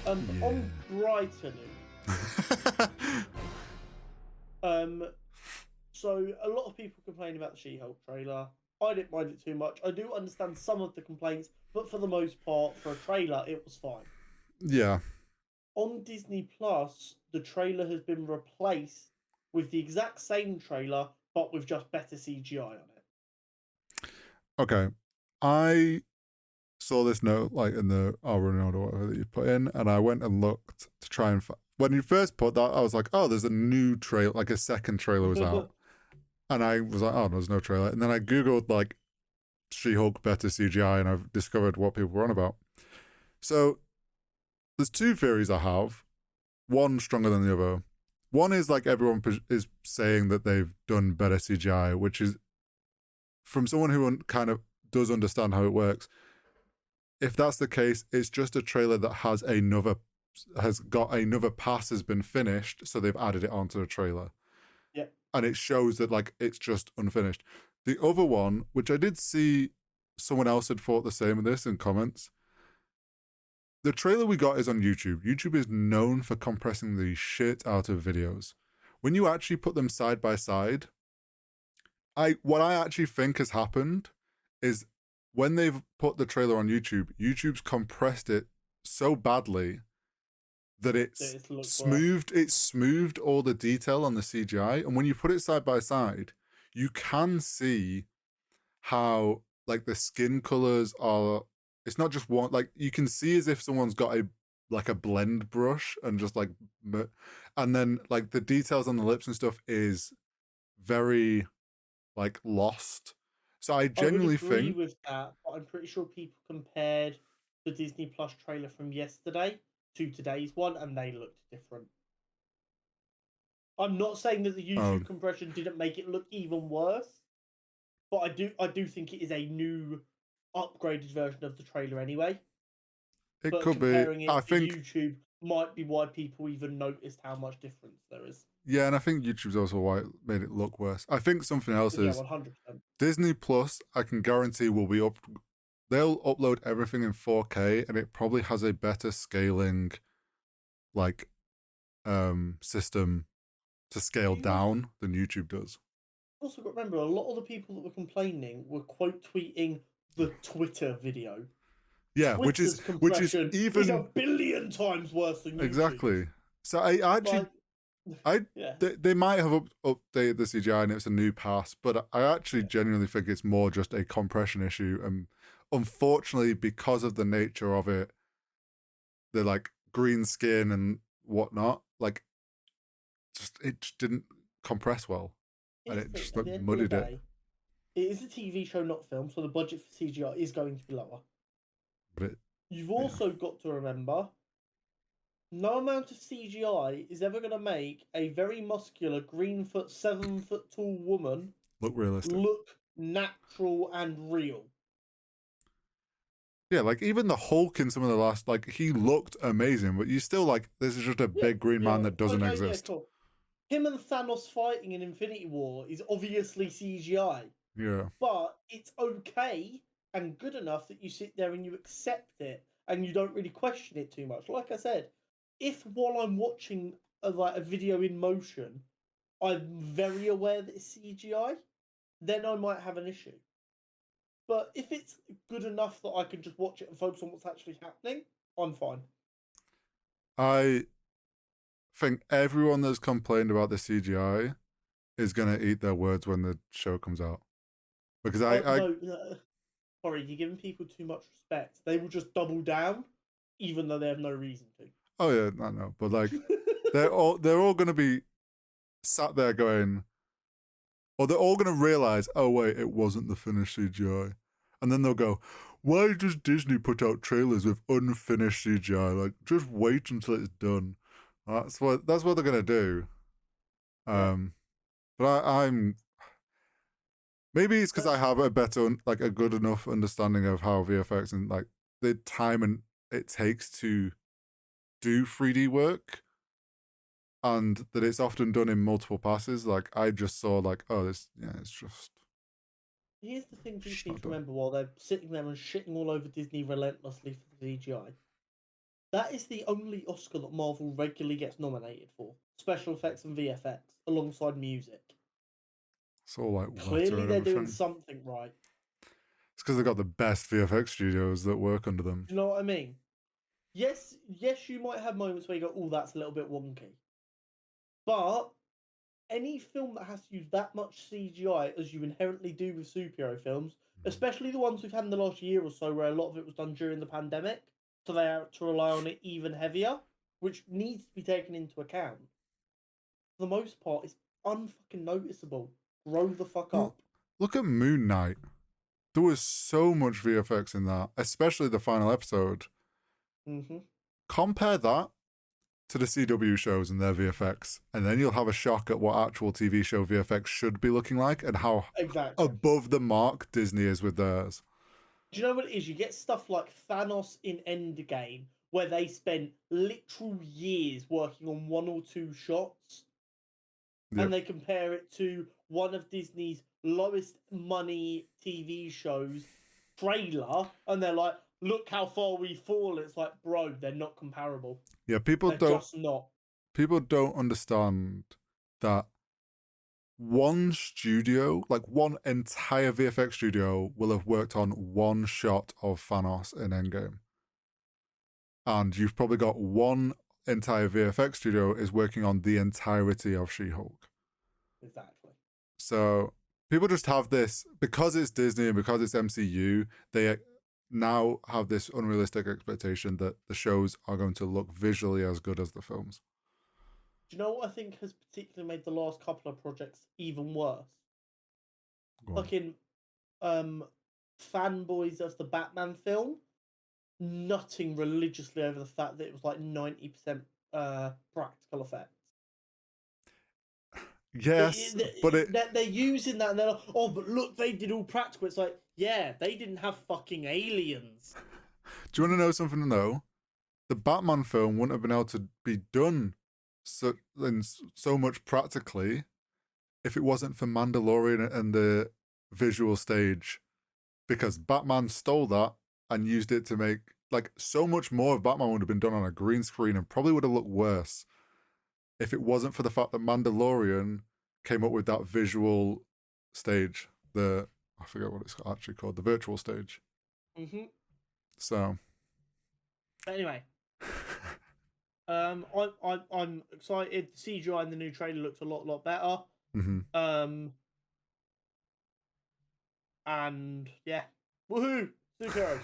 On brighter news, so a lot of people complain about the She-Hulk trailer. I didn't mind it too much. I do understand some of the complaints, but for the most part, for a trailer, it was fine. Yeah. On Disney Plus, the trailer has been replaced with the exact same trailer, but with just better CGI on it. Okay. I saw this note like in the hour note or whatever that you put in, and I went and looked to try and when you first put that, I was like, oh, there's a new trailer, like a second trailer was out. And I was like, oh, there's no trailer. And then I Googled like She-Hulk better CGI, and I've discovered what people were on about. So there's two theories I have, one stronger than the other. One is like everyone is saying that they've done better CGI, which is from someone who kind of does understand how it works. If that's the case, it's just a trailer that has got another pass has been finished, so they've added it onto the trailer. Yeah. And it shows that like it's just unfinished. The other one, which I did see someone else had thought the same of this in comments. The trailer we got is on YouTube. YouTube is known for compressing the shit out of videos. When you actually put them side by side, what I actually think has happened is when they've put the trailer on YouTube, YouTube's compressed it so badly that it's smoothed all the detail on the CGI. And when you put it side by side, you can see how like the skin colors are, it's not just one, like you can see as if someone's got a blend brush and just like, and then like the details on the lips and stuff is very like lost. So I genuinely think with that, but I'm pretty sure people compared the Disney Plus trailer from yesterday to today's one, and they looked different. I'm not saying that the YouTube compression didn't make it look even worse, but I do think it is a new, upgraded version of the trailer anyway. It could be. I think YouTube might be why people even noticed how much difference there is. Yeah, and I think YouTube's also why it made it look worse. I think something else is 100%. Disney Plus, I can guarantee will be up. They'll upload everything in 4K, and it probably has a better scaling, like, system to scale down than YouTube does. Also, got to remember a lot of the people that were complaining were quote tweeting the Twitter video. Yeah, which is even a billion times worse than YouTube. Exactly. So I actually. They might have updated the CGI and it's a new pass, but I actually genuinely think it's more just a compression issue. And unfortunately, because of the nature of it, the like green skin and whatnot, like it just didn't compress well, and it just like muddied it. It is a TV show, not film, so the budget for CGI is going to be lower. But you've also got to remember, no amount of CGI is ever going to make a very muscular, 7 foot tall woman look realistic, look natural and real. Yeah, like even the Hulk in some of the last, like he looked amazing, but you still like this is just a big green man that doesn't exist. Yeah, cool. Him and Thanos fighting in Infinity War is obviously CGI. Yeah. But it's okay and good enough that you sit there and you accept it and you don't really question it too much. Like I said, if while I'm watching a video in motion, I'm very aware that it's CGI, then I might have an issue. But if it's good enough that I can just watch it and focus on what's actually happening, I'm fine. I think everyone that's complained about the CGI is going to eat their words when the show comes out. Because sorry, you're giving people too much respect. They will just double down, even though they have no reason to. Oh yeah, I know, but like, they're all going to be sat there going, or they're all going to realize, oh wait, it wasn't the finished CGI, and then they'll go, why does Disney put out trailers with unfinished CGI? Like, just wait until it's done. That's what they're going to do. But I'm. Maybe it's because I have a better, like a good enough understanding of how VFX and like the time and it takes to do 3D work, and that it's often done in multiple passes. Like I just saw like, oh, it's just. Here's the thing people need to remember while they're sitting there and shitting all over Disney relentlessly for the CGI. That is the only Oscar that Marvel regularly gets nominated for: special effects and VFX, alongside music. It's all like wetter Clearly, and they're doing everything. something right. It's because they've got the best VFX studios that work under them. Do you know what I mean? Yes, yes, you might have moments where you go, "Oh, that's a little bit wonky," but any film that has to use that much CGI as you inherently do with superhero films, especially the ones we've had in the last year or so, where a lot of it was done during the pandemic, so they had to rely on it even heavier, which needs to be taken into account. For the most part, it's unfucking noticeable. Grow the fuck Well, up. look at Moon Knight. There was so much VFX in that, especially the final episode. Mm-hmm. Compare that to the CW shows and their VFX, and then you'll have a shock at what actual TV show VFX should be looking like and how Exactly. above the mark Disney is with theirs. Do you know what it is? You get stuff like Thanos in Endgame, where they spent literal years working on one or two shots, Yep. and they compare it to one of Disney's lowest money TV shows trailer, and they're like, "Look how far we fall." It's like, bro, they're not comparable. Yeah, They're just not. people don't understand that one studio, like one entire VFX studio, will have worked on one shot of Thanos in Endgame. And you've probably got one entire VFX studio is working on the entirety of She-Hulk. Exactly. So people just have this, because it's Disney and because it's MCU, they now have this unrealistic expectation that the shows are going to look visually as good as the films. Do you know what I think has particularly made the last couple of projects even worse? Fucking fanboys of the Batman film nutting religiously over the fact that it was like 90% practical effects. Yes, but They're using that and they're like, "Oh, but look, they did all practical." It's like, yeah, they didn't have fucking aliens. do you want to know something though? The Batman film wouldn't have been able to be done so much practically if it wasn't for Mandalorian and the visual stage, because Batman stole that and used it to make, like, so much more of Batman would have been done on a green screen and probably would have looked worse if it wasn't for the fact that Mandalorian came up with that visual stage. I forget what it's actually called, the virtual stage. Mm-hmm. So Anyway, I'm excited. CGI in the new trailer looks a lot better. mm-hmm. And yeah, woohoo, superheroes.